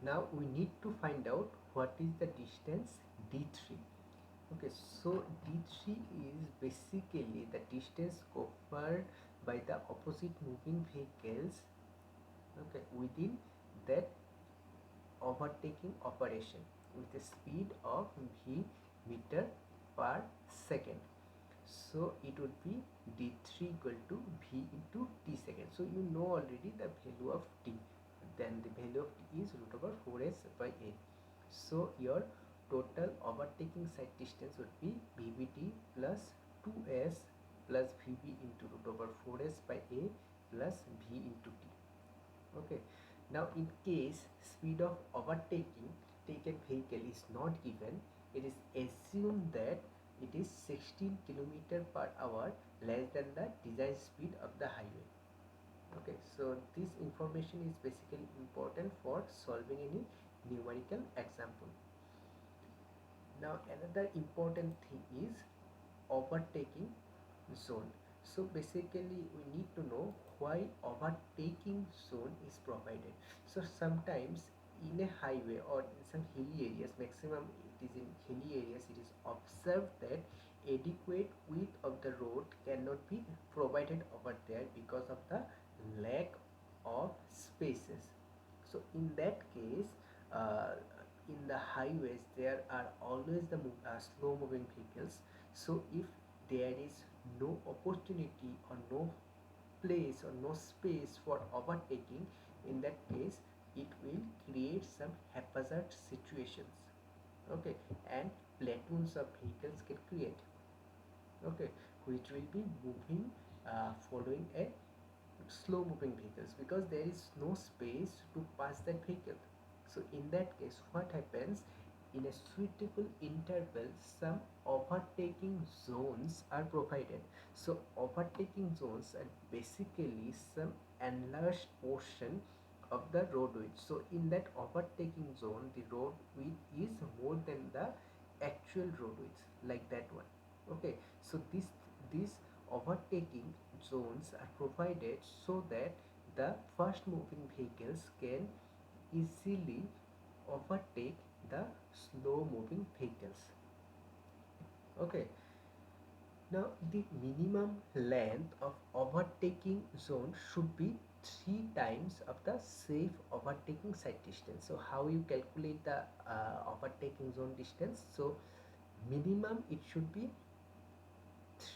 Now we need to find out what is the distance d3. Okay, so d3 is basically the distance covered by the opposite moving vehicles, okay, within that overtaking operation with a speed of v meter per second. So it would be d3 equal to v into t second. So you know already the value of t, then the value of t is root over 4s by a. So your total overtaking side distance would be vbt plus 2s plus vb into root over 4s by a plus v into t. Okay, now in case speed of overtaking taken vehicle is not given, it is assumed that it is 16 km per hour less than the design speed of the highway. Okay, so this information is basically important for solving any numerical example. Now another important thing is overtaking zone. So basically we need to know why overtaking zone is provided. So sometimes in a highway or in some hilly areas, maximum it is in hilly areas, it is observed that adequate width of the road cannot be provided over there because of the lack of spaces. So in that case, uh, in the highways there are always the slow moving vehicles. So if there is no opportunity or no place or no space for overtaking, in that case it will create some haphazard situations, okay, and platoons of vehicles get created, okay, which will be moving following a slow moving vehicles because there is no space to pass that vehicle. So in that case what happens, in a suitable interval some overtaking zones are provided. So overtaking zones are basically some enlarged portion of the road width. So in that overtaking zone the road width is more than the actual road width, like that one. Okay, so this overtaking zones are provided so that the fast moving vehicles can easily overtake the slow moving vehicles. Okay, now the minimum length of overtaking zone should be 3 times of the safe overtaking side distance. So how you calculate the overtaking zone distance? So minimum it should be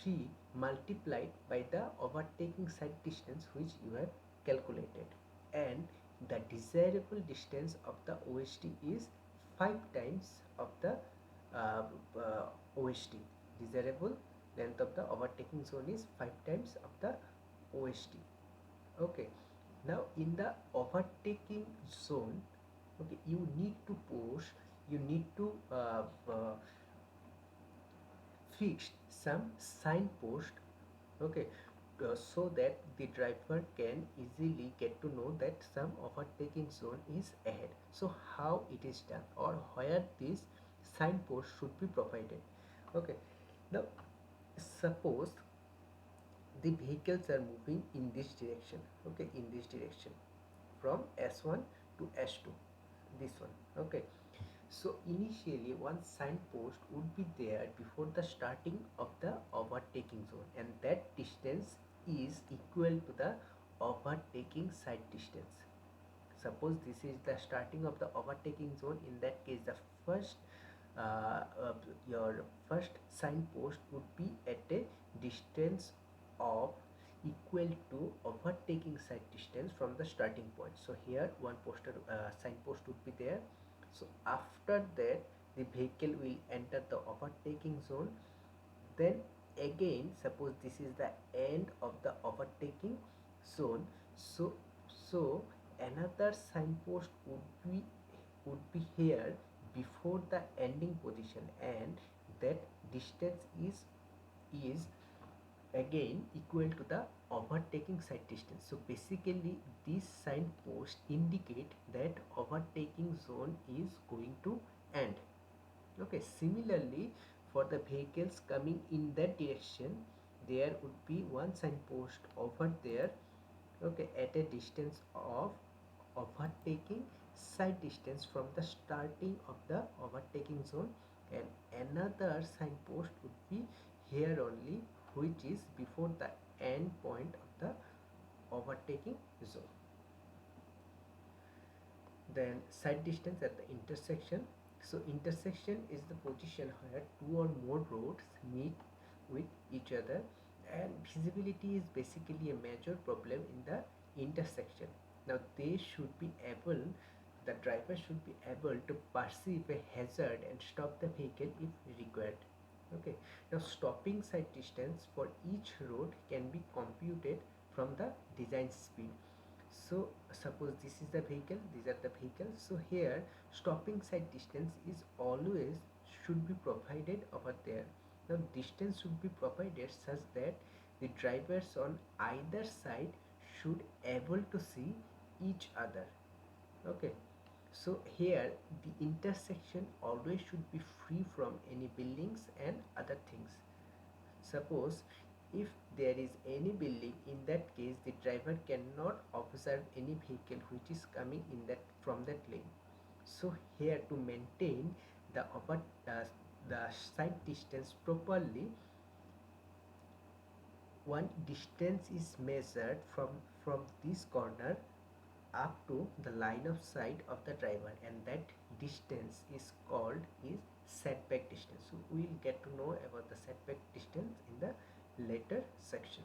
3 multiplied by the overtaking side distance which you have calculated, and the desirable distance of the OSD is 5 times of the uh, OSD. Desirable length of the overtaking zone is 5 times of the OSD. Okay, now in the overtaking zone, okay, you need to push, you need to fix some signpost, okay, so that the driver can easily get to know that some overtaking zone is ahead. So how it is done or where this signpost should be provided? Okay, now suppose the vehicles are moving in this direction, okay, in this direction from S1 to S2, this one, okay. So initially one signpost would be there before the starting of the overtaking zone, and that distance is equal to the overtaking side distance. Suppose this is the starting of the overtaking zone, in that case the first your first signpost would be at a distance of equal to overtaking side distance from the starting point. So here one poster signpost would be there. So after that the vehicle will enter the overtaking zone. Then again suppose this is the end of the overtaking zone. So another signpost would be here before the ending position, and that distance is again equal to the overtaking side distance. So basically this signpost indicate that overtaking zone is going to end. Okay, similarly for the vehicles coming in that direction there would be one signpost over there, okay, at a distance of overtaking overtaking sight distance from the starting of the overtaking zone, and another signpost would be here only, which is before the end point of the overtaking zone. Then sight distance at the intersection. So intersection is the position where two or more roads meet with each other, and visibility is basically a major problem in the intersection. Now the driver should be able to perceive a hazard and stop the vehicle if required. Okay, now stopping sight distance for each road can be computed from the design speed. So suppose this is the vehicle, these are the vehicles. So here stopping sight distance is always should be provided over there. Now distance should be provided such that the drivers on either side should able to see each other. Okay, so here the intersection always should be free from any buildings and other things. Suppose if there is any building, in that case the driver cannot observe any vehicle which is coming in that from that lane. So here to maintain the the sight distance properly, one distance is measured from this corner up to the line of sight of the driver, and that distance is called is setback distance. So we will get to know about the setback distance in the later section.